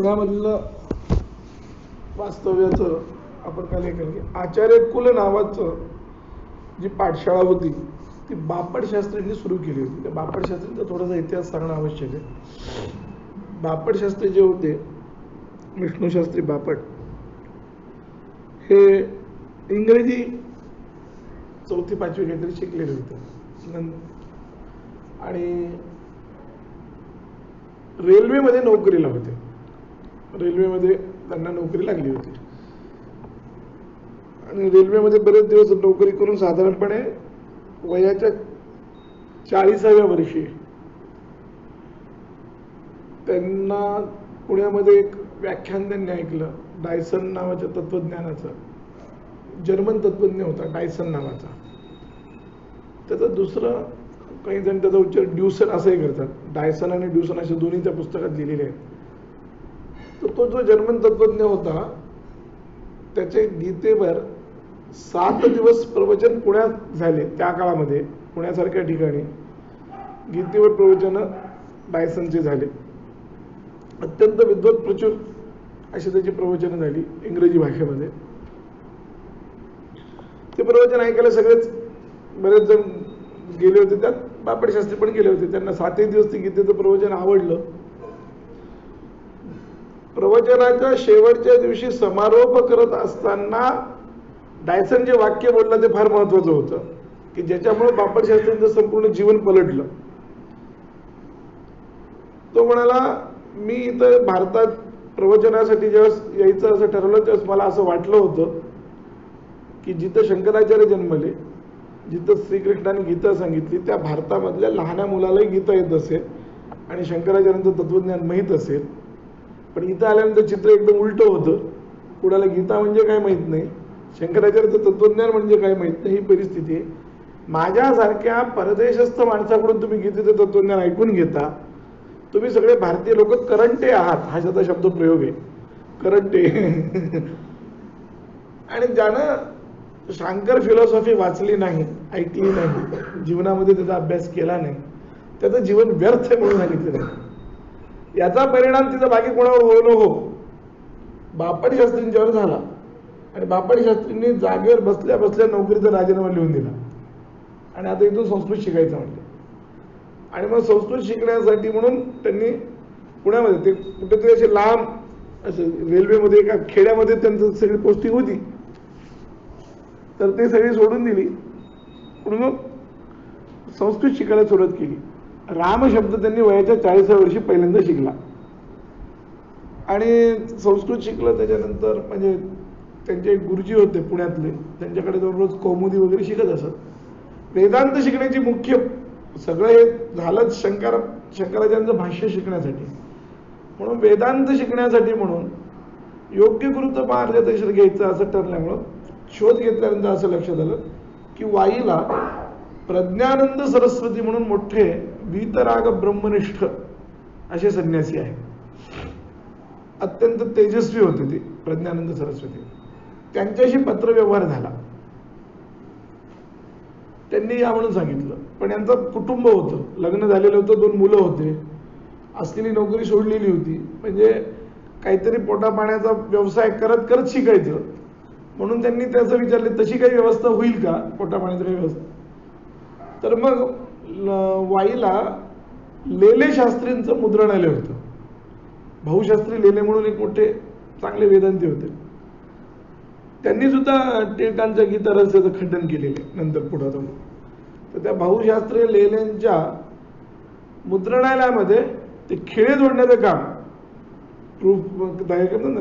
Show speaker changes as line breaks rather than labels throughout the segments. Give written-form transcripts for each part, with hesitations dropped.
पुण्यामधलं वास्तव्याचं आपण काय केलं की आचार्य कुल नावाचं जी पाठशाळा होती ती बापट शास्त्रींनी सुरू केली होती. त्या बापट शास्त्रींचा थोडासा इतिहास सांगणं आवश्यक आहे. बापट शास्त्री जे होते, विष्णू शास्त्री बापट, हे इंग्रजी 4वी-5वी काहीतरी शिकलेले होते आणि रेल्वेमध्ये नोकरीला होते. रेल्वेमध्ये त्यांना नोकरी लागली होती आणि रेल्वेमध्ये बरेच दिवस नोकरी करून साधारणपणे वयाच्या 40व्या वर्षी त्यांना पुण्यामध्ये एक व्याख्यान त्यांनी ऐकलं डायसन नावाच्या तत्वज्ञानाचं. जर्मन तत्वज्ञ होता डायसन नावाचा. त्याचं दुसरं काही जण त्याचा उच्चार ड्यूसन असंही करतात. डायसन आणि ड्यूसन असे दोन्ही त्या पुस्तकात लिहिलेले आहेत. तर तो जो जर्मन तत्वज्ञ होता त्याचे गीतेवर 7 दिवस प्रवचन पुण्यात झाले. त्या काळामध्ये पुण्यासारख्या ठिकाणी गीतेवर प्रवचन डायसनचे झाले. अत्यंत विद्वत प्रचूर अशी त्याची प्रवचनं झाली इंग्रजी भाषेमध्ये. ते प्रवचन ऐकायला सगळेच बरेच जण गेले होते. त्यात बापट शास्त्री पण गेले होते. त्यांना 7 दिवस ते गीतेचं प्रवचन आवडलं. प्रवचनाच्या शेवटच्या दिवशी समारोप करत असताना डायसन जे वाक्य बोललं ते फार महत्वाचं होतं की ज्याच्यामुळे बापट शास्त्रींचं संपूर्ण जीवन पलटलं. तो म्हणाला, मी इथं भारतात प्रवचनासाठी जेव्हा यायचं असं ठरवलं तेव्हा मला असं वाटलं होतं की जिथं शंकराचार्य जन्मले, जिथं श्रीकृष्णाने गीता सांगितली त्या भारतामधल्या लहान्या मुलालाही गीता येत असेल आणि शंकराचार्यांचं तत्वज्ञान माहीत असेल. पण इथं आल्यानंतर चित्र एकदम उलटं होतं. कुणाला गीता म्हणजे काय माहीत नाही, शंकराचार्याचं तत्वज्ञान म्हणजे काय माहीत नाही, ही परिस्थिती आहे. माझ्यासारख्या परदेशस्थ माणसाकडून तुम्ही गीतेचं तत्वज्ञान ऐकून घेता. तुम्ही सगळे भारतीय लोक करंटे आहात, हा त्याचा शब्द प्रयोग आहे, करंटे. आणि ज्यानं शांकर फिलॉसॉफी वाचली नाही, ऐकली नाही, जीवनामध्ये त्याचा अभ्यास केला नाही, त्याचं जीवन व्यर्थ आहे म्हणून सांगितलं नाही. याचा परिणाम तिचा बाकी कोणावर हो न हो बापट शास्त्रींच्यावर झाला. आणि बापट शास्त्रींनी जागेवर बसल्या बसल्या नोकरीचा राजीनामा लिहून दिला आणि आता इथून संस्कृत शिकायचं म्हटलं. आणि मग संस्कृत शिकण्यासाठी म्हणून त्यांनी पुण्यामध्ये ते कुठेतरी असे लांब असं रेल्वेमध्ये एका खेड्यामध्ये त्यांचं सगळी पोस्टिंग होती, तर ते सगळी सोडून दिली. म्हणून मग संस्कृत शिकायला सुरुवात केली. राम शब्द त्यांनी वयाच्या 40व्या वर्षी पहिल्यांदा शिकला आणि संस्कृत शिकलं. त्याच्यानंतर म्हणजे त्यांचे एक गुरुजी होते पुण्यातले, त्यांच्याकडे दररोज कौमुदी वगैरे शिकत असत. वेदांत शिकण्याची मुख्य सगळं हे झालंच शंकराचार्यांचं भाष्य शिकण्यासाठी. म्हणून वेदांत शिकण्यासाठी म्हणून योग्य गुरुत्व मार्गदर्शन घ्यायचं असं ठरल्यामुळं शोध घेतल्यानंतर असं लक्षात आलं की वाईला प्रज्ञानंद सरस्वती म्हणून मोठे वीतराग ब्रह्मनिष्ठ असे संन्यासी आहे. अत्यंत तेजस्वी होते ते प्रज्ञानंद सरस्वती. त्यांच्याशी पत्रव्यवहार झाला. त्यांनी या म्हणून सांगितलं. पण यांचं कुटुंब होतं, लग्न झालेलं होतं, 2 मुलं होते, असलेली नोकरी सोडलेली होती. म्हणजे काहीतरी पोटा पाण्याचा व्यवसाय करत करत शिकायचं. म्हणून त्यांनी त्याचं विचारले तशी काही व्यवस्था होईल का, पोटा पाण्याची काही व्यवस्था. तर मग वाईला लेले शास्त्रींचं मुद्रणालय होतं. भाऊशास्त्री लेले म्हणून एक मोठे चांगले वेदांती होते. त्यांनी सुद्धा टिळकांच्या गीता रहस्याचं खंडन केलेले नंतर पुढे जाऊन. तर त्या भाऊशास्त्री लेल्यांच्या मुद्रणालयामध्ये ते खिळे जोडण्याचं काम, प्रूफ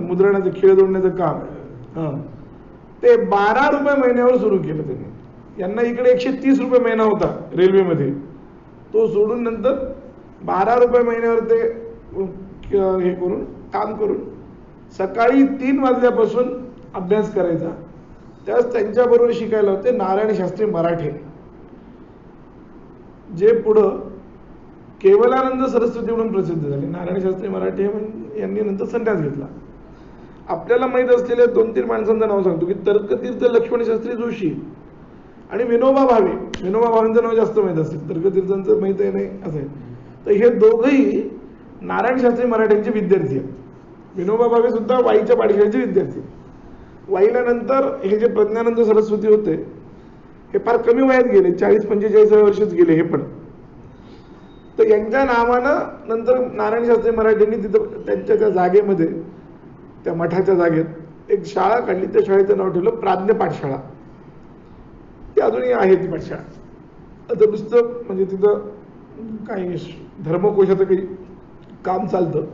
मुद्रणाचे खिळे जोडण्याचं काम ते 12 रुपये महिन्यावर सुरू केलं त्यांनी. यांना इकडे 130 रुपये महिना होता रेल्वेमध्ये, तो सोडून नंतर 12 रुपये महिन्यावर ते हे करून काम करून सकाळी 3 वाजल्यापासून अभ्यास करायचा. त्यावेळेस त्यांच्याबरोबर शिकायला होते नारायण शास्त्री मराठे, जे पुढं केवलानंद सरस्वती म्हणून प्रसिद्ध झाले. नारायण शास्त्री मराठे यांनी नंतर संन्यास घेतला. आपल्याला माहीत असलेल्या 2-3 माणसांचं नाव सांगतो की तर्कतीर्थ लक्ष्मण शास्त्री जोशी आणि विनोबा भावे. विनोबा भावेंचं नाव जास्त माहीत असेल, तर्कतीर्थांचं माहीत आहे नाही असं आहे. तर हे दोघंही नारायण शास्त्री मराठ्यांचे विद्यार्थी आहेत. विनोबा भावे सुद्धा वाईच्या पाठशाळेचे विद्यार्थी. वाईला नंतर हे जे प्रज्ञानंद सरस्वती होते हे फार कमी वयात गेले, 40-45 वर्षच गेले हे पण. तर यांच्या नावानं नंतर नारायण शास्त्री मराठ्यांनी तिथं त्यांच्या त्या जागेमध्ये, त्या मठाच्या जागेत एक शाळा काढली. त्या शाळेचं नाव ठेवलं प्राज्ञ पाठशाळा. ती अजूनही आहे ती पाठशाळा. आता नुसतं म्हणजे तिथं काही धर्मकोशाचं काही काम चालतं,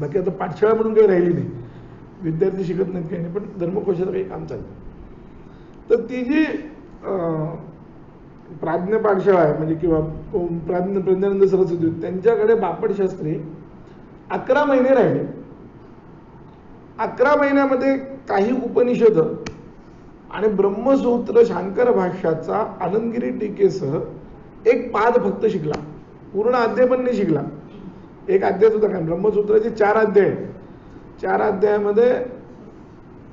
बाकी आता पाठशाळा म्हणून काही राहिली नाही, विद्यार्थी शिकत नाहीत काही नाही, पण धर्मकोशाचं काही काम चालतं. तर ती जी प्राज्ञ पाठशाळा आहे म्हणजे किंवा प्रज्ञानंद सरस्वती त्यांच्याकडे बापट शास्त्री 11 महिने राहिले. 11 महिन्यामध्ये काही उपनिषद आणि ब्रह्मसूत्र शांकर भाष्याचा आनंदगिरी टीकेसह एक पाद फक्त शिकला. पूर्ण अध्याय पण नाही शिकला. एक अध्याय सुद्धा काय, ब्रह्मसूत्राचे 4 अध्याय आहेत. 4 अध्यायामध्ये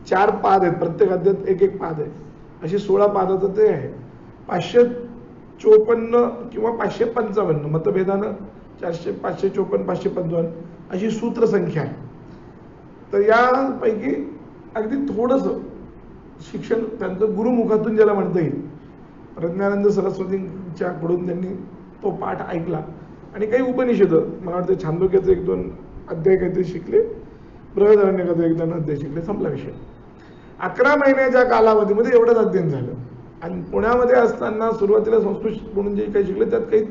4 पाद आहेत, प्रत्येक अध्यायात एक एक पाद आहे. अशी 16 पादाचं ते आहे. 554 किंवा 555 मतभेदानं 554, 555 अशी सूत्रसंख्या आहे. तर यापैकी अगदी थोडंसं शिक्षण त्यांचं गुरुमुखातून ज्याला म्हणता येईल, प्रज्ञानंद सरस्वतींच्याकडून त्यांनी तो पाठ ऐकला. आणि काही उपनिषद, मला वाटतं छांदोग्याचे 1-2 अध्याय काहीतरी शिकले, बृहदारण्यकाचे 1-2 अध्याय शिकले, संपला विषय. 11 महिन्याच्या कालावधीमध्ये एवढंच अध्ययन झालं. आणि पुण्यामध्ये असताना सुरुवातीला संस्कृत म्हणून जे काही शिकले त्यात काही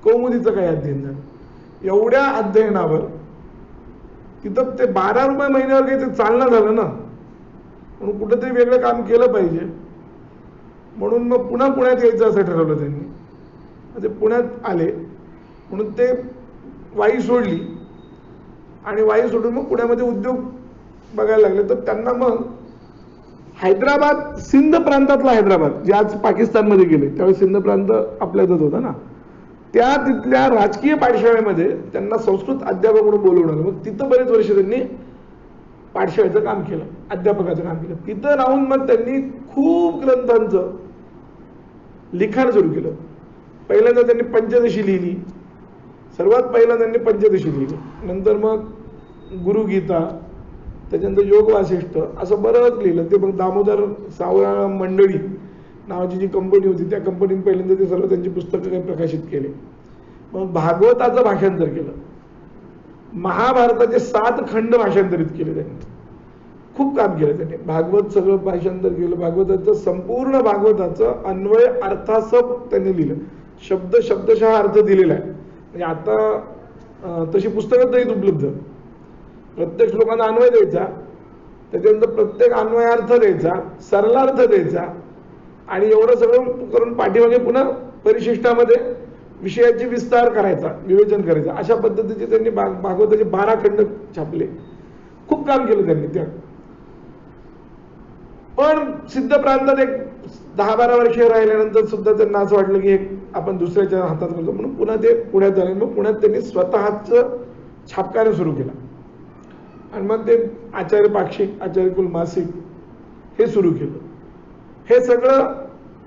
कौमुदीचं काही अध्ययन झालं. एवढ्या अध्ययनावर तिथं ते 12 रुपये महिन्यावर काही ते चालणं झालं ना, म्हणून कुठंतरी वेगळं काम केलं पाहिजे. म्हणून मग पुन्हा पुण्यात यायचं असं ठरवलं त्यांनी. ते पुण्यात आले म्हणून ते वाई सोडली आणि वाई सोडून मग पुण्यामध्ये उद्योग बघायला लागले. तर त्यांना मग हैदराबाद, सिंध प्रांतातला हैदराबाद, जे आज पाकिस्तानमध्ये गेले, त्यावेळेस सिंध प्रांत आपल्यातच होता ना, त्या तिथल्या राजकीय पाठशाळेमध्ये त्यांना संस्कृत अध्यापक म्हणून बोलवलं. मग तिथं बरेच वर्ष त्यांनी पाठशाळेचं काम केलं, अध्यापकाचं काम केलं. तिथं राहून मग त्यांनी खूप ग्रंथांचं लिखाण सुरू केलं. पहिल्यांदा त्यांनी पंचदशी लिहिली, सर्वात पहिल्यांदा त्यांनी पंचदशी लिहिली. नंतर मग गुरुगीता, त्याच्यानंतर योग वासिष्ठ, असं बरंच लिहिलं. ते मग दामोदर सावळा मंडळी नावाची जी कंपनी होती त्या कंपनीने पहिल्यांदा ते सर्व त्यांची पुस्तकं काही प्रकाशित केले. मग भागवताचं भाषांतर केलं. महाभारताचे 7 खंड भाषांतरित केले त्यांनी. खूप काम केलं त्यांनी. भागवत सगळं भाषांतर केलं. भागवताचं संपूर्ण भागवताचं अन्वय अर्थासह त्यांनी लिहिलं. शब्दशः अर्थ दिलेला आहे. म्हणजे आता तशी पुस्तकं नाहीत उपलब्ध. प्रत्येक श्लोकांना अन्वय द्यायचा, त्याच्यानंतर प्रत्येक अन्वयार्थ द्यायचा, सरलार्थ द्यायचा आणि एवढं सगळं करून पाठीमागे पुन्हा परिशिष्टामध्ये विषयाची विस्तार करायचा, विवेचन करायचं. अशा पद्धतीचे त्यांनी भागवताचे 12 खंड छापले. खूप काम केलं त्यांनी त्या. पण सिद्ध प्रांतात एक 10-12 वर्षे राहिल्यानंतर सुद्धा त्यांना असं वाटलं की आपण दुसऱ्याच्या हातात करतो, म्हणून पुन्हा ते पुण्यात आले. मग पुण्यात त्यांनी स्वतःचं छापखाना सुरू केला आणि मग ते आचार्य पाक्षिक, आचार्यकुल मासिक हे सुरू केलं. हे सगळं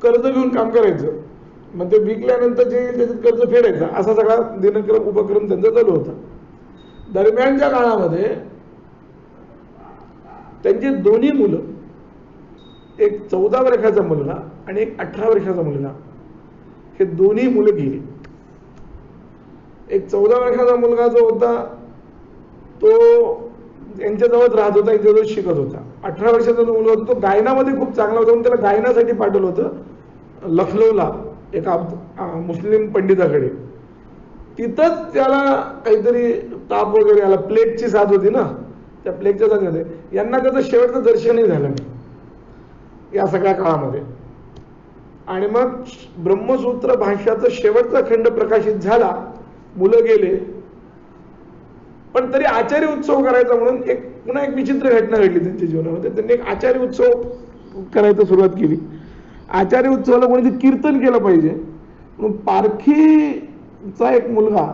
कर्ज घेऊन काम करायचं. मग ते विकल्यानंतर जे त्याच्यात कर्ज फेडायचं, असा सगळा दिनक्रम उपक्रम त्यांचा चालू होता. दरम्यानच्या काळामध्ये त्यांची दोन्ही मुलं, एक 14 वर्षाचा मुलगा आणि एक 18 वर्षाचा मुलगा, हे दोन्ही मुलं गेली. एक 14 वर्षाचा मुलगा जो होता तो यांच्याजवळच राहत होता, यांच्याजवळ शिकत होता. 18 वर्षाचा जो मुलगा होता तो गायनामध्ये खूप चांगला होता, म्हणून त्याला गायनासाठी पाठवलं होतं लखनौला एका मुस्लिम पंडिताकडे. तिथंच त्याला काहीतरी ताप वगैरे आला, प्लेगची साथ होती ना, त्या प्लेगच्या साथीमध्ये यांना त्याचं शेवटचं दर्शनही झालं नाही या सगळ्या काळामध्ये. आणि मग ब्रह्मसूत्र भाष्याचा शेवटचा खंड प्रकाशित झाला, मुलं गेले. पण तरी आचार्य उत्सव करायचा म्हणून पुन्हा एक विचित्र घटना घडली त्यांच्या जीवनामध्ये. त्यांनी एक आचार्य उत्सव करायला सुरुवात केली. आचार्य उत्सवाला कोणीतरी कीर्तन केलं पाहिजे म्हणून पारखीचा एक मुलगा,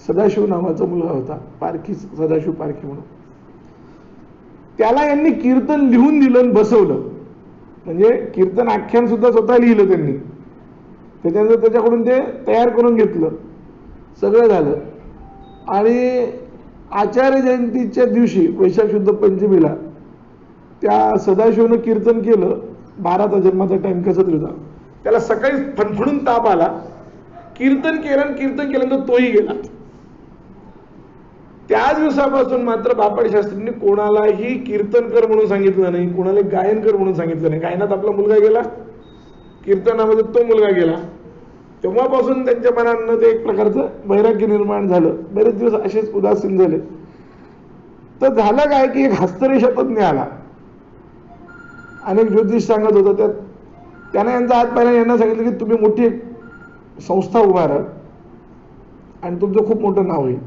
सदाशिव नावाचा मुलगा होता, पारखी, सदाशिव पारखी म्हणून, त्याला यांनी कीर्तन लिहून दिलं आणि बसवलं. म्हणजे कीर्तन आख्यान सुद्धा स्वतः लिहिलं त्यांनी. त्याच्यानंतर त्याच्याकडून ते तयार करून घेतलं, सगळं झालं. आणि आचार्य जयंतीच्या दिवशी वैशाख शुद्ध पंचमीला त्या सदाशिवनं कीर्तन केलं. 12चा जन्माचा टाइम कसा तरी होता. त्याला सकाळी फणफणून ताप आला. कीर्तन केल्यानंतर तोही गेला. त्या दिवसापासून मात्र बापट शास्त्रींनी कोणालाही कीर्तन कर म्हणून सांगितलं नाही, कोणाला गायन कर म्हणून सांगितलं नाही. गायनात आपला मुलगा गेला, कीर्तनामध्ये तो मुलगा गेला. तेव्हापासून त्यांच्या मनानं ते एक प्रकारचं वैराग्य निर्माण झालं. बरेच दिवस असेच उदासीन झाले. तर झालं काय की एक हस्तरेषा तज्ञ आला. अनेक ज्योतिष सांगत होतं. त्याने यांचा हात पाहिला. यांना सांगितलं की तुम्ही मोठी एक संस्था उभारा आणि तुमचं खूप मोठं नाव होईल.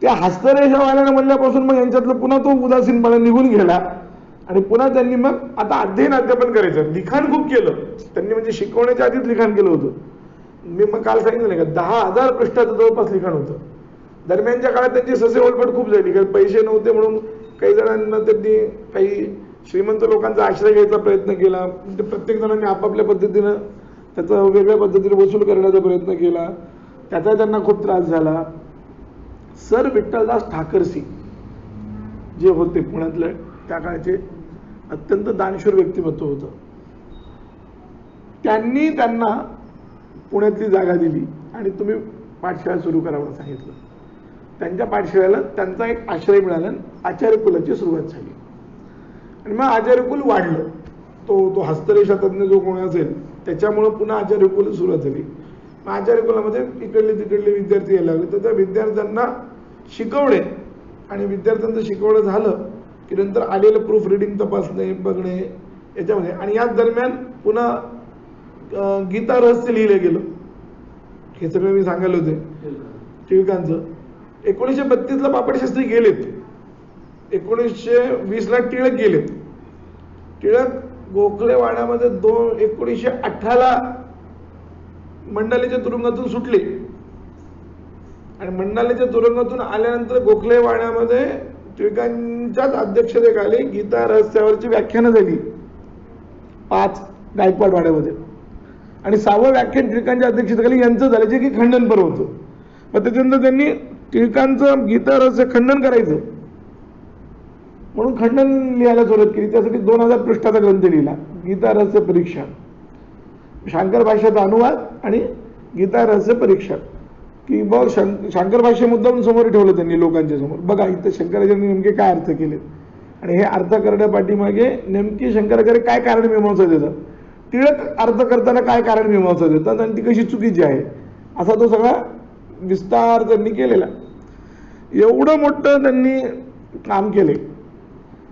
त्या हस्तरेषावाल्याने म्हणल्यापासून मग यांच्यातलं पुन्हा तो उदासीनपणा निघून गेला आणि पुन्हा त्यांनी मग आता अध्ययन अध्यापन करायचं. लिखाण खूप केलं त्यांनी, म्हणजे शिकवण्याच्या आधीच लिखाण केलं होतं. मी मग काल सांगितलं नाही का 10,000 पृष्ठाचं जवळपास लिखाण होतं. दरम्यानच्या काळात त्यांची ससे ओलपट खूप झाली, कारण पैसे नव्हते म्हणून काही जणांना त्यांनी काही श्रीमंत लोकांचा आश्रय घ्यायचा प्रयत्न केला. म्हणजे प्रत्येक जणांनी आपापल्या पद्धतीनं त्याचा वेगळ्या पद्धतीने वसूल करण्याचा प्रयत्न केला. त्याचा त्यांना खूप त्रास झाला. सर विठ्ठलदास ठाकरसी जे होते पुण्यातले त्या काळचे अत्यंत दानशूर व्यक्तिमत्व होतं. त्यांनी त्यांना पुण्यातली जागा दिली आणि तुम्ही पाठशाळा सुरू करा म्हणून सांगितलं. त्यांच्या पाठशाळेला त्यांचा एक आश्रय मिळाला आणि आचार्यकुलाची सुरुवात झाली. आणि मग आचार्यकुल वाढलं. तो हस्तरेषा तज्ञ जो कोणी असेल त्याच्यामुळं पुन्हा आचार्यकुल सुरुवात झाली. मग आचार्यकुलामध्ये इकडले तिकडले विद्यार्थी यायला लागले. तर त्या विद्यार्थ्यांना शिकवणे आणि विद्यार्थ्यांचं शिकवणं झालं की नंतर आलेलं प्रूफ रिडिंग तपासणे बघणे याच्यामध्ये. आणि याच दरम्यान पुन्हा गीता रहस्य लिहिलं गेलं. हे सगळं मी सांगायला होते टिळकांचं. 1932ला बापट शास्त्री गेलेत. 1920ला टिळक गेलेत. टिळक गोखलेवाड्यामध्ये 1918ला मंडालेच्या तुरुंगातून सुटले आणि मंडालेच्या तुरुंगातून आल्यानंतर गोखलेवाड्यामध्ये टिळकांच्याच अध्यक्षतेखाली गीता रहस्यावरची व्याख्यानं झाली 5 गायकवाड वाड्यामध्ये. आणि 6वं व्याख्यान टिळकांच्या अध्यक्षतेखाली यांचं झालं, जे की खंडन पर्व होतं. मग त्याच्यानंतर त्यांनी टिळकांचं गीता रहस्य खंडन करायचं म्हणून खंडन लिहायला सुरुवात केली. त्यासाठी 2000 पृष्ठाचा ग्रंथ लिहिला, गीता रहस्य परीक्षा. शांकर भाष्याचा अनुवाद आणि गीता रहस्य परीक्षा. की बघ शांकर भाष्य मुद्दाम समोर ठेवलं त्यांनी लोकांच्या समोर. बघा इथं शंकराचार्यांनी नेमके काय अर्थ केले आणि हे अर्थ करण्यापाठीमागे नेमकी शंकराचार्य काय कारण मीमांसा देतात, टिळक अर्थ करताना काय कारण मीमांसा देतात आणि ती कशी चुकीची आहे, असा तो सगळा विस्तार त्यांनी केलेला. एवढं मोठं त्यांनी काम केले.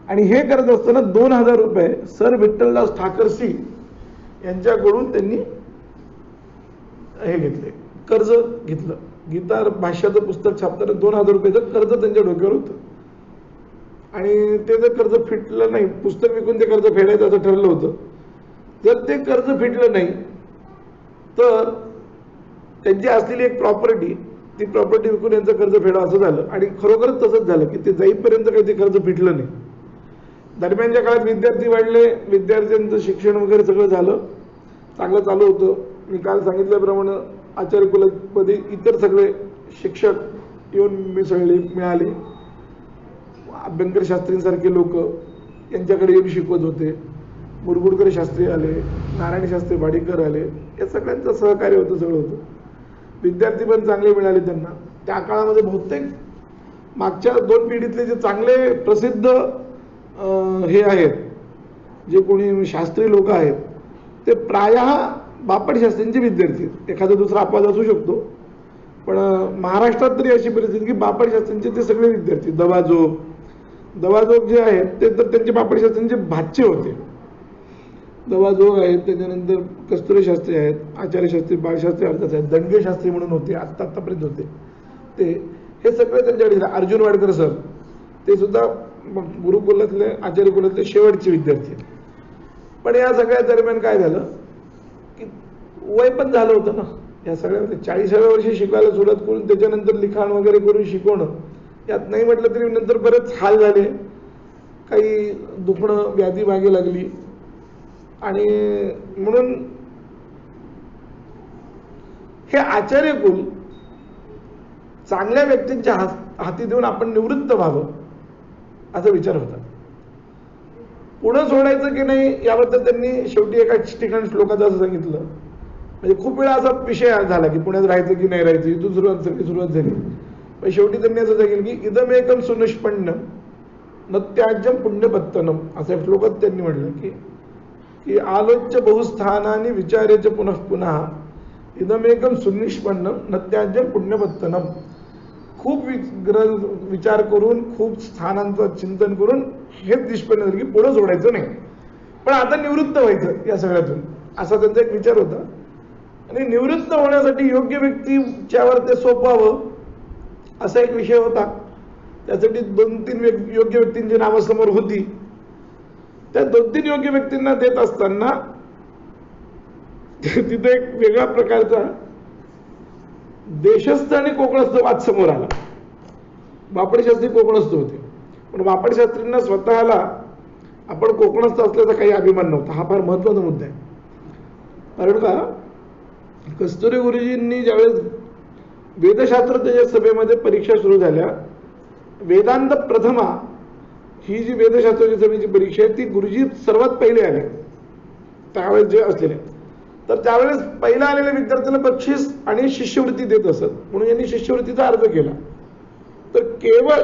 आणि हे करत असताना 2000 रुपये सर विठ्ठलदास ठाकरसी यांच्याकडून त्यांनी हे घेतले, कर्ज घेतलं. गीता भाष्याचं पुस्तक छापताना 2000 रुपयाचं कर्ज त्यांच्या डोक्यावर होतं. आणि ते जर कर्ज फिटलं नाही, पुस्तक विकून ते कर्ज फेडायचं असं ठरलं होतं. जर ते कर्ज फिटलं नाही तर त्यांची असलेली एक प्रॉपर्टी, ती प्रॉपर्टी विकून यांचं कर्ज फेडा असं झालं. आणि खरोखरच तसंच झालं की ते जाईपर्यंत काही ते कर्ज फिटलं नाही. दरम्यानच्या काळात विद्यार्थी वाढले, विद्यार्थ्यांचं शिक्षण वगैरे सगळं झालं, चांगलं चालू होतं. मी काल सांगितल्याप्रमाणे आचार्य कुलामध्ये इतर सगळे शिक्षक येऊन मिळाले. अभ्यंकर शास्त्रींसारखे लोक यांच्याकडे येऊन शिकवत होते. मुरगुडकर शास्त्री आले, नारायण शास्त्री वाडीकर आले, या सगळ्यांचं सहकार्य होतं, सगळं होतं. विद्यार्थी पण चांगले मिळाले त्यांना. त्या काळामध्ये बहुतेक मागच्या 2 पिढीतले जे चांगले प्रसिद्ध हे आहेत, जे कोणी शास्त्री लोक आहेत, ते प्रायः बापट शास्त्रींचे विद्यार्थी. एखादा दुसरा अपवाद असू शकतो, पण महाराष्ट्रात तरी अशी परिस्थिती की बापट शास्त्रींचे ते सगळे विद्यार्थी. दवाजोग जे आहेत ते तर त्यांचे बापट शास्त्रींचे भाचे होते. दवाजोग आहेत, त्याच्यानंतर कस्तुरी शास्त्री आहेत, आचार्य शास्त्री, बाळशास्त्री अर्थात आहेत, दंडगे शास्त्री म्हणून होते, आत्तापर्यंत होते ते. हे सगळे त्यांच्याकडे. अर्जुन वाडकर सर ते सुद्धा गुरुकुलातले, आचार्य कुलातले शेवटचे विद्यार्थी. पण या सगळ्या दरम्यान काय झालं की वय पण झालं होतं ना या सगळ्यामध्ये. 40व्या वर्षी शिकायला सुरुवात करून त्याच्यानंतर लिखाण वगैरे करून शिकवणं, यात नाही म्हटलं तरी नंतर बरेच हाल झाले. काही दुखणं, व्याधी मागे लागली. आणि म्हणून हे आचार्यकुल चांगल्या व्यक्तींच्या हाती देऊन आपण निवृत्त व्हावं असा विचार होता. पुढं सोडायचं की नाही याबद्दल त्यांनी शेवटी एका ठिकाणी श्लोकात असं सांगितलं. म्हणजे खूप वेळा असा विषय झाला की पुण्यात राहायचं की नाही राहायचं, इथून सुरुवात झाली. पण शेवटी त्यांनी असं सांगितलं की इदमेकम सुनिष्पन्न न त्याज्यम पुण्यपत्तनम असा श्लोकात त्यांनी म्हटलं की आलोच्य बहुस्थानानी विचारेच पुनः पुन्हा इदमेकम सुनिष्पन्न न त्याज्यम पुण्यपत्तनम. खूप विचार करून खूप स्थानांचं चिंतन करून हेच निष्पन्न झालं की पुढं सोडायचं नाही, पण आता निवृत्त व्हायचं या सगळ्यातून, असा त्यांचा एक विचार होता. आणि निवृत्त होण्यासाठी योग्य व्यक्तीच्यावर ते सोपवावं असा एक विषय होता. त्यासाठी 2-3 योग्य व्यक्तींची नावं समोर होती. त्या 2-3 योग्य व्यक्तींना देत असताना तिथे एक वेगळ्या प्रकारचा देशस्थ आणि कोकणस्थ वाद समोर आला. बापट शास्त्री कोकणस्थ होते, पण बापट शास्त्रींना स्वतःला आपण कोकणस्थ असल्याचा काही अभिमान नव्हता. हा फार महत्वाचा मुद्दा आहे. कारण का कस्तुरी गुरुजींनी ज्यावेळेस वेदशास्त्र सभेमध्ये परीक्षा सुरू झाल्या, वेदांत प्रथमा ही जी वेदशास्त्राची सभेची परीक्षा आहे ती गुरुजी सर्वात पहिले आले त्यावेळेस जे असलेले. तर त्यावेळेस पहिला आलेल्या विद्यार्थ्यांना बक्षीस आणि शिष्यवृत्ती देत असत, म्हणून यांनी शिष्यवृत्तीचा अर्ज केला. तर केवळ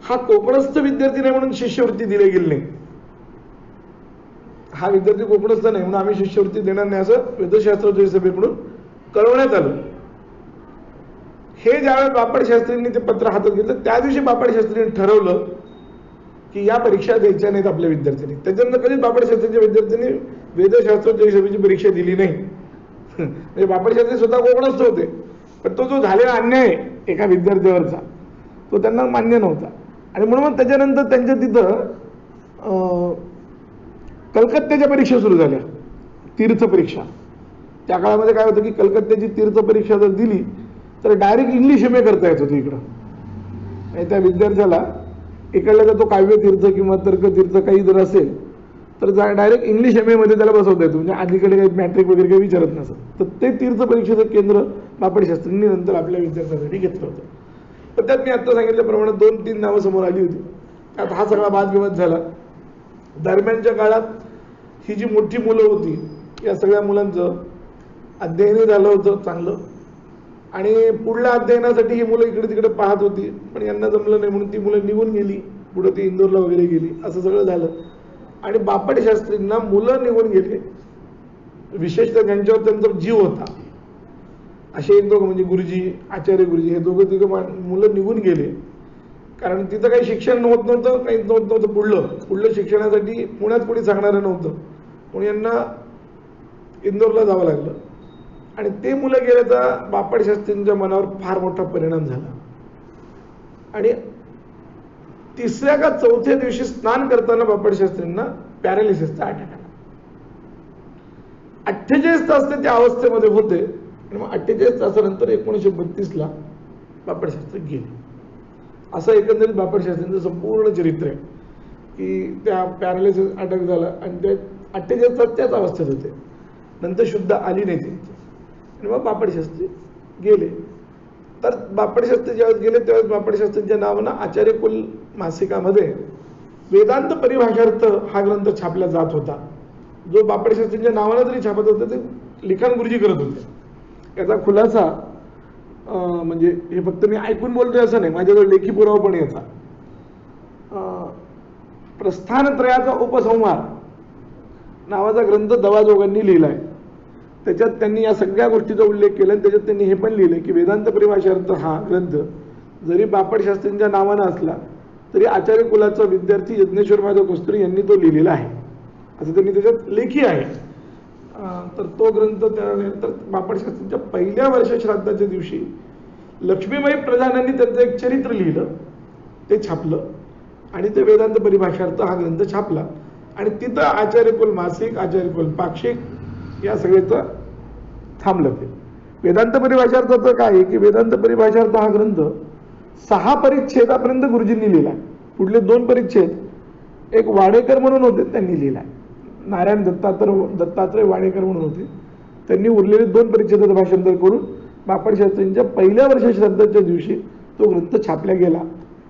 हा कोकणस्थ विद्यार्थी नाही म्हणून शिष्यवृत्ती दिली गेली नाही. हा विद्यार्थी कोकणस्थ नाही म्हणून आम्ही शिष्यवृत्ती देणार नाही असं वेदशास्त्राच्या सभेकडून कळवण्यात आलं. हे ज्यावेळेस बापट शास्त्रींनी ते पत्र हातात घेतलं त्या दिवशी बापट शास्त्रींनी ठरवलं की या परीक्षा द्यायच्या नाहीत आपल्या विद्यार्थ्यांनी. त्याच्यानंतर कधीच बापट शास्त्रीच्या विद्यार्थ्यांनी वेदशास्त्राच्या सभेची परीक्षा दिली नाही. म्हणजे बापट शास्त्री स्वतः कोकणस्थ होते, पण तो जो झालेला अन्याय एका विद्यार्थ्यावरचा तो त्यांना मान्य नव्हता. आणि म्हणून मग त्याच्यानंतर त्यांच्या तिथं कलकत्त्याच्या परीक्षा सुरू झाल्या, तीर्थ परीक्षा. त्या काळामध्ये काय होतं की कलकत्त्याची तीर्थ परीक्षा जर दिली तर डायरेक्ट इंग्लिश एम ए करता येत होतं इकडं. आणि त्या विद्यार्थ्याला इकडला जर तो काव्यतीर्थ किंवा तर्कतीर्थ काही जर असेल तर डायरेक्ट इंग्लिश एम ए मध्ये त्याला बसवता येतो. म्हणजे अलीकडे काही मॅट्रिक वगैरे काही विचारत नसत. तर ते तीर्थ परीक्षेचं केंद्र बापट शास्त्रींनी नंतर आपल्या विद्यार्थ्यांसाठी घेतलं होतं. पण त्यात मी आता सांगितल्याप्रमाणे 2-3 नावं समोर आली होती. त्यात हा सगळा वादविवाद झाला. दरम्यानच्या काळात ही जी मोठी मुलं होती या सगळ्या मुलांचं अध्ययनही झालं होतं चांगलं, आणि पुढल्या अध्ययनासाठी ही मुलं इकडे तिकडे पाहत होती, पण यांना जमलं नाही म्हणून ती मुलं निघून गेली, पुढे ती इंदोरला वगैरे गेली, असं सगळं झालं. आणि बापट शास्त्रींना मुलं निघून गेले, विशेषतः ज्यांच्यावर त्यांचा जीव होता असे एक दोघं म्हणजे गुरुजी, आचार्य गुरुजी हे दोघं मुलं निघून गेले. कारण तिथं काही शिक्षण होत नव्हतं, काही होत नव्हतं. पुढलं शिक्षणासाठी पुण्यात कोणी सांगणारं नव्हतं, म्हणून यांना इंदोरला जावं लागलं. आणि ते मुलं गेल्याचा बापट शास्त्रींच्या मनावर फार मोठा परिणाम झाला. आणि 3ऱ्या का 4थ्या दिवशी स्नान करताना बापट शास्त्रींना पॅरालिसिसचा अटॅक आला. 48 तास ते त्या अवस्थेमध्ये होते. आणि मग 48 तासानंतर 1932ला बापट शास्त्री गेले. असं एकंदरीत बापट शास्त्रींचं संपूर्ण चरित्र आहे की त्या पॅरालिसिस अटॅक झाला आणि ते 48 तास त्याच अवस्थेत होते. नंतर शुद्ध आली नाही त्यांची आणि मग बापट शास्त्री गेले. तर बापट शास्त्री ज्यावेळेस गेले त्यावेळेस बापट शास्त्रींच्या नावानं आचार्य कुल मासिकामध्ये वेदांत परिभाषार्थ हा ग्रंथ छापला जात होता, जो बापट शास्त्रींच्या नावानं जरी छापत होता ते लिखाण गुरुजी करत होते. याचा खुलासा म्हणजे हे फक्त मी ऐकून बोलतोय असं नाही, माझ्याजवळ लेखी पुरावा पण याचा. प्रस्थानत्रयाचा उपसंहार नावाचा ग्रंथ दवाजोगांनी लिहिलाय. त्याच्यात त्यांनी या सगळ्या गोष्टीचा उल्लेख केला. आणि त्याच्यात त्यांनी हे पण लिहिलंय की वेदांत परिभाषार्थ हा ग्रंथ जरी बापट शास्त्रींच्या नावानं असला तरी आचार्य कुलाचा विद्यार्थी यज्ञेश्वर माधव कस्तुरी यांनी तो लिहिलेला आहे असं त्यांनी त्याच्यात लेखी आहे. तर तो ग्रंथ त्यानंतर बापट शास्त्रींच्या पहिल्या वर्षश्राद्धाच्या दिवशी लक्ष्मीबाई प्रधानांनी त्यांचं एक चरित्र लिहिलं, ते छापलं आणि ते वेदांत परिभाषार्थ हा ग्रंथ छापला. आणि तिथं आचार्य कुल मासिक, आचार्य कुल पाक्षिक या सगळ्याचं थांबलं. ते वेदांत परिभाषार्थाचं काय आहे की वेदांत परिभाषार्थ हा ग्रंथ 6 परिच्छेदापर्यंत गुरुजींनी लिहिला. पुढले 2 परिच्छेद एक वाडेकर म्हणून होते त्यांनी लिहिला, नारायण दत्तात्रय वाडेकर म्हणून होते, त्यांनी उरलेले 2 परिच्छेदाचं भाषांतर करून बापट शास्त्रींच्या पहिल्या वर्ष श्राद्धाच्या दिवशी तो ग्रंथ छापला गेला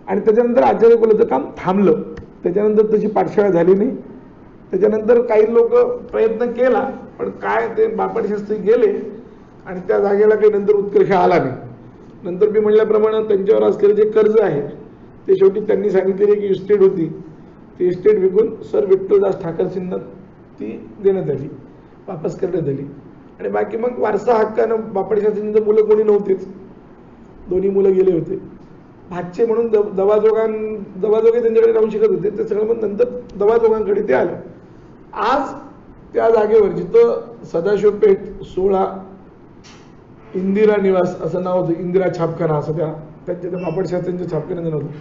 आणि त्याच्यानंतर आचार्य कोल्हाचं काम थांबलं. त्याच्यानंतर तशी पाठशाळा झाली नाही. त्याच्यानंतर काही लोक प्रयत्न केला, पण काय ते बापट शास्त्री गेले आणि त्या जागेला काही नंतर उत्कर्ष आला नाही. नंतर मी म्हणल्याप्रमाणे त्यांच्यावर असलेले जे कर्ज आहे ते शेवटी त्यांनी सांगितलेली एक इस्टेट होती, ती इस्टेट विकून सर विठ्ठलदास ठाकरसींना ती देण्यात आली, वापस करण्यात आली. आणि बाकी मग वारसा हक्कानं बापट शास्त्रींचं मुलं कोणी नव्हतेच, दोन्ही मुलं गेले होते. भाचे म्हणून दवाजोगे त्यांच्याकडे राहून शिकत होते, ते सगळं मग नंतर दवाजोगांकडे ते आलं. आज त्या जागेवर जिथं सदाशिव पेठ 16 इंदिरा निवास असं नाव होतं, इंदिरा छापखाना असं त्यांच्या बापट शास्त्रींच्या छापखान्याचं नाव होतं,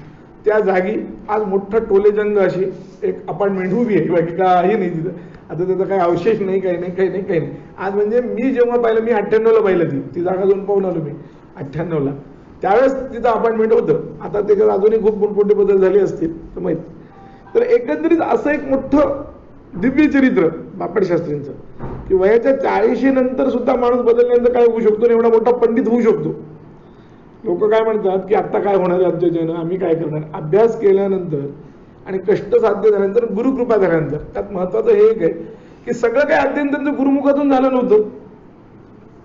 त्या जागी आज मोठा टोलेजंग अशी एक अपार्टमेंट उभी आहे. बाकी काही नाही तिथं. आता त्याचा काही अवशेष नाही, काही नाही. आज म्हणजे मी जेव्हा पाहिलं, मी 98ला पाहिलं, ती जागा जाऊन पाहून आलो मी 98ला. त्यावेळेस तिथं अपार्टमेंट होतं. आता त्याच्यात अजूनही खूप मोठमोठे बदल झाले असतील तर माहित. तर एकंदरीत असं एक मोठं दिव्य चरित्र बापट शास्त्रींचं, की वयाच्या 40 नंतर सुद्धा माणूस बदलल्यानंतर काय होऊ शकतो, एवढा मोठा पंडित होऊ शकतो. लोक काय म्हणतात की आता काय होणार आहे आमच्याच्यानं, आम्ही काय करणार. अभ्यास केल्यानंतर आणि कष्ट साध्य झाल्यानंतर, गुरुकृपा झाल्यानंतर, त्यात महत्वाचं हे एक आहे की सगळं काही अध्ययन त्यांचं गुरुमुखातून झालं नव्हतं.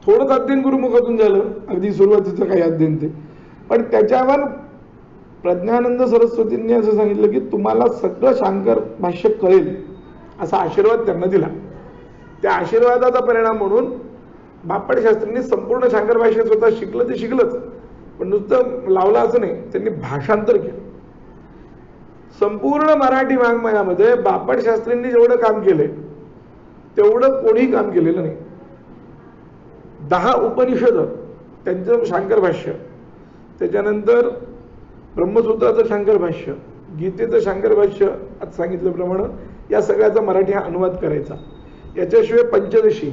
थोडंच अध्ययन गुरुमुखातून झालं, अगदी सुरुवातीचं काही अध्ययन ते. पण त्याच्यावर प्रज्ञानंद सरस्वतींनी असं सांगितलं की तुम्हाला सगळं शांकर भाष्य कळेल असा आशीर्वाद त्यांना दिला. त्या आशीर्वादाचा परिणाम म्हणून बापट शास्त्रींनी संपूर्ण शांकर भाष्य स्वतः शिकलं ते शिकलंच, पण नुसतं लावलं असं नाही, त्यांनी भाषांतर केलं. संपूर्ण मराठी वाङ्मयामध्ये बापट शास्त्रींनी जेवढं काम केलंय तेवढं कोणीही काम केलेलं नाही. 10 उपनिषद त्यांचं शांकर भाष्य, त्याच्यानंतर ब्रह्मसूत्राचं शांकर भाष्य, गीतेचं शांकर भाष्य, आज सांगितल्याप्रमाणे या सगळ्याचा मराठी हा अनुवाद करायचा. याच्याशिवाय पंचदशी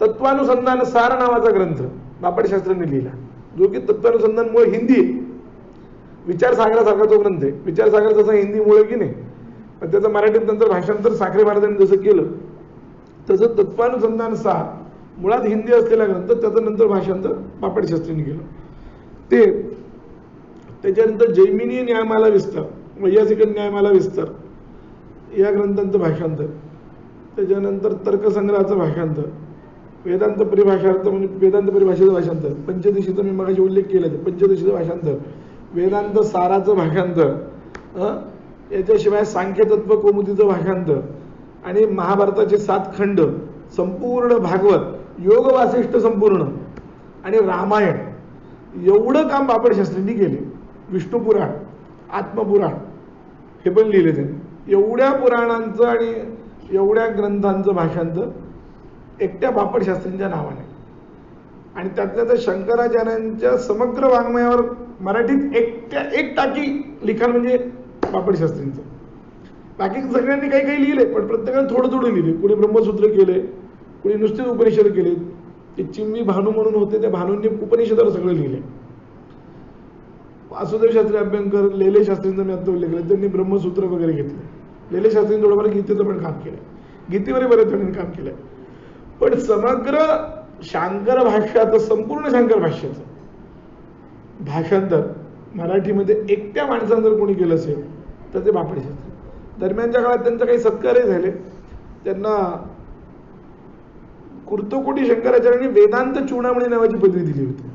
तत्वानुसंधान सार नावाचा ग्रंथ बापट शास्त्रींनी लिहिला, जो की तत्वानुसंधान मूळ हिंदी आहे. विचारसागरासारखा तो ग्रंथ आहे. विचारसागर जसा हिंदी मूळ की नाही, पण त्याचं मराठीत नंतर भाषांतर साखरे महाराजांनी जसं केलं तसं तत्वानुसंधान सार मुळात हिंदी असलेला ग्रंथ, त्याचं नंतर भाषांतर बापट शास्त्रींनी केलं. ते त्याच्यानंतर जैमिनी न्यायमाला विस्तार, वैयासिक न्यायमाला विस्तार या ग्रंथांचं भाषांतर, त्याच्यानंतर तर्कसंग्रहाचं भाषांतर, वेदांत परिभाषार्थ म्हणजे वेदांत परिभाषेचं भाषांतर, पंचदशीचा मी मगाशी उल्लेख केला ते पंचदशीचं भाषांतर, वेदांत साराचं भाषांतर, याच्याशिवाय सांख्यतत्व कौमुदीचं भाषांतर आणि महाभारताचे 7 खंड, संपूर्ण भागवत, योग वासिष्ठ संपूर्ण आणि रामायण, एवढं काम बापट शास्त्रींनी केले. विष्णुपुराण, आत्मपुराण हे पण लिहिले त्यांनी. एवढ्या पुराणांचं आणि एवढ्या ग्रंथांचं भाषांतर एकट्या बापट शास्त्रींच्या नावाने. आणि त्यातल्या त्या शंकराचार्यांच्या समग्र वाङ्मयावर मराठीत एक टाकी लिखाण म्हणजे बापट शास्त्रींचं. बाकी सगळ्यांनी काही काही लिहिले, पण प्रत्येकाने थोडं थोडं लिहिले. कुणी ब्रह्मसूत्र केले, कुणी नुसते उपनिषद केले. ते चिम्मी भानू म्हणून होते, त्या भानूंनी उपनिषदावर सगळं लिहिले. वासुदेव शास्त्री अभ्यंकर, लेले शास्त्रींचा मी आता उल्लेख केला, त्यांनी ब्रह्मसूत्र वगैरे घेतले. लेले शास्त्रींनी थोडंफार गीतेचं पण काम केलं, गीतेवरही बऱ्याच जणांनी काम केलंय. पण समग्र शांकर भाष्याचं, संपूर्ण शांकर भाष्याचं भाषांतर मराठीमध्ये एकट्या माणसानं जर कोणी केलं असेल तर ते बापट शास्त्री. दरम्यानच्या काळात त्यांचे काही सत्कारही झाले. त्यांना कुर्तकोटी शंकराचार्यांनी वेदांत चूडामणी नावाची पदवी दिली होती.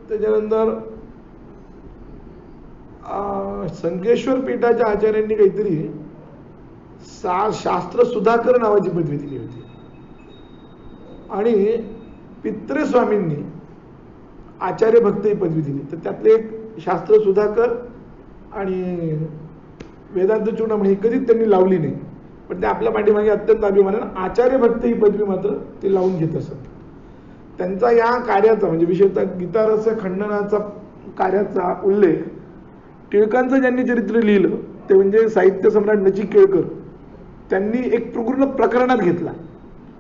त्याच्यानंतर संकेश्वर पीठाच्या आचार्यांनी काहीतरी शास्त्र सुधाकर नावाची पदवी दिली होती. आणि पित्रे स्वामींनी आचार्य भक्त ही पदवी दिली. तर त्यातले एक शास्त्र सुधाकर आणि वेदांत चूडामणी ही कधीच त्यांनी लावली नाही, पण ते आपल्या पाठीमागे अत्यंत अभिमानानं आचार्य भक्त ही पदवी मात्र ते लावून घेत असत. त्यांचा या कार्याचा म्हणजे विशेषतः गीतारस खंडनाचा कार्याचा उल्लेख टिळकांचं ज्यांनी चरित्र लिहिलं ते म्हणजे साहित्य सम्राट नचिकेळकर, त्यांनी एक पूर्ण प्रकरणात घेतला.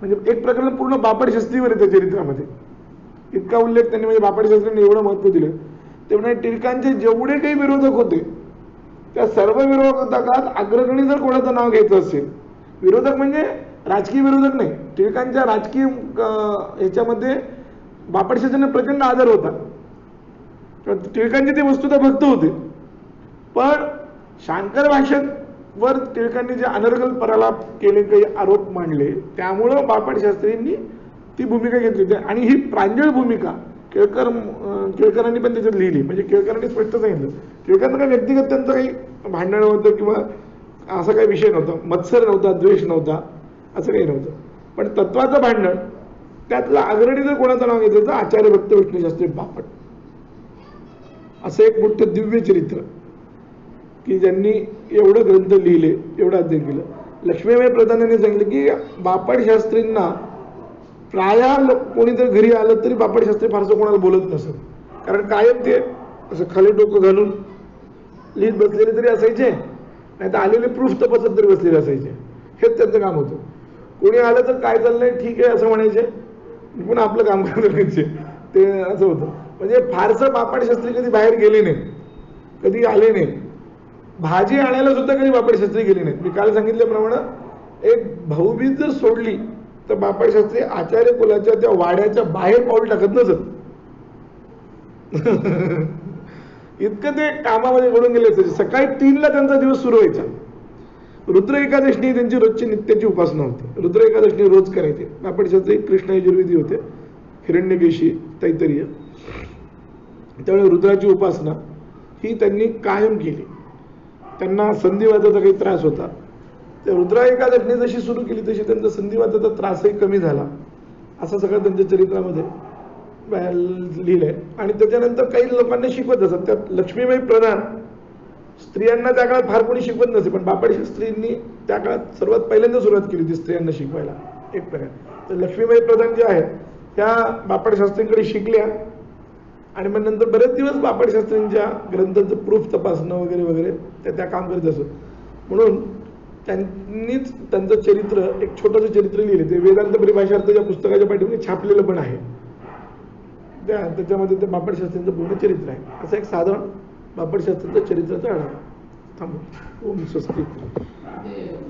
म्हणजे एक प्रकरण पूर्ण बापट शास्त्रीवर आहे त्या चरित्रामध्ये. इतका उल्लेख त्यांनी, म्हणजे बापट शास्त्रींनी एवढं महत्व दिलं. ते म्हणजे टिळकांचे जेवढे काही विरोधक होते त्या सर्व विरोधकात अग्रगणी जर कोणाचं नाव घ्यायचं असेल, विरोधक म्हणजे राजकीय विरोधक नाही, टिळकांच्या राजकीय ह्याच्यामध्ये बापट शास्त्रींना प्रचंड आदर होता. टिळकांची ती वस्तुतः भक्त होते, पण शांकर भाषेवर टिळकांनी जे अनर्गल परालाप केले, काही आरोप मांडले, त्यामुळं बापट शास्त्रींनी ती भूमिका घेतली होती. आणि ही प्रांजळ भूमिका केळकरांनी पण त्याच्यात लिहिली. म्हणजे केळकरांनी स्पष्ट सांगितलं, टिळकांना काही व्यक्तिगत त्यांचं काही भांडण नव्हतं किंवा असा काही विषय नव्हता, मत्सर नव्हता, द्वेष नव्हता, असं काही नव्हतं. पण तत्वाचं भांडण, त्यातलं अग्रणी जर कोणाचं नाव घेतलं तर आचार्य भक्त विष्णुशास्त्री बापट, असं एक मोठं दिव्य चरित्र की ज्यांनी एवढं ग्रंथ लिहिले, एवढं अध्ययन केलं. लक्ष्मीबाई प्रधान यांनी सांगितलं की बापट शास्त्रींना प्राय कोणी जर घरी आलं तरी बापट शास्त्री फारसं कोणाला बोलत नसत, कारण कायम ते असं खाली डोकं घालून लिहित बसलेले तरी असायचे, नाही तर आलेले प्रूफ तपासत तरी बसलेले असायचे. हेच त्यांचं काम होतं. कोणी आलं तर काय चाललंय, ठीक आहे असं म्हणायचे, पुन्हा आपलं काम करायचे. ते असं होतं. म्हणजे फारसं बापट शास्त्री कधी बाहेर गेले नाही, कधी आले नाही. भाजी आणायला सुद्धा कधी बापट शास्त्री गेले नाहीत. मी काल सांगितल्याप्रमाणे एक भाऊबीज जर सोडली तर बापट शास्त्री आचार्य कुलाच्या त्या वाड्याच्या बाहेर पाऊल टाकत नसत. इतकं ते कामामध्ये घडून गेले असायचे. सकाळी 3ला त्यांचा दिवस सुरू व्हायचा. रुद्र एकादशनी त्यांची रोजची नित्याची उपासना होती. रुद्र एकादशनी रोज करायचे. बापट शास्त्री कृष्ण यजुर्वेदी होते, हिरण्यकेशी तैतरीय, त्यावेळी रुद्राची उपासना ही त्यांनी कायम केली. त्यांना संधिवाताचा काही त्रास होता, त्या रुद्रा एकादशनी जशी सुरू केली तशी त्यांचा संधिवाताचा त्रासही कमी झाला, असं सगळं त्यांच्या चरित्रामध्ये लिहिलंय. आणि त्याच्यानंतर काही लोकांना शिकवत असत. त्यात लक्ष्मीबाई प्रधान, स्त्रियांना त्या काळात फार कोणी शिकवत नसे, पण बापट शास्त्रींनी त्या काळात सर्वात पहिल्यांदा सुरुवात केली होती स्त्रियांना शिकवायला एक प्रकारे. तर लक्ष्मीबाई प्रधान ज्या आहेत त्या बापट शास्त्रींकडे शिकल्या आणि मग नंतर बरेच दिवस बापट शास्त्रींच्या ग्रंथांचं प्रूफ तपासणं वगैरे वगैरे त्या काम करत असत. म्हणून त्यांनीच त्यांचं चरित्र, एक छोटंसं चरित्र लिहिले, ते वेदांत परिभाषार्थ पुस्तकाच्या पाठीमागे छापलेलं पण आहे. त्याच्यामध्ये ते बापट शास्त्रींचं पूर्ण चरित्र आहे. असं एक साधारण बापट शास्त्रींचं चरित्राचा आढावा. थांबू. ओम स्वस्ती.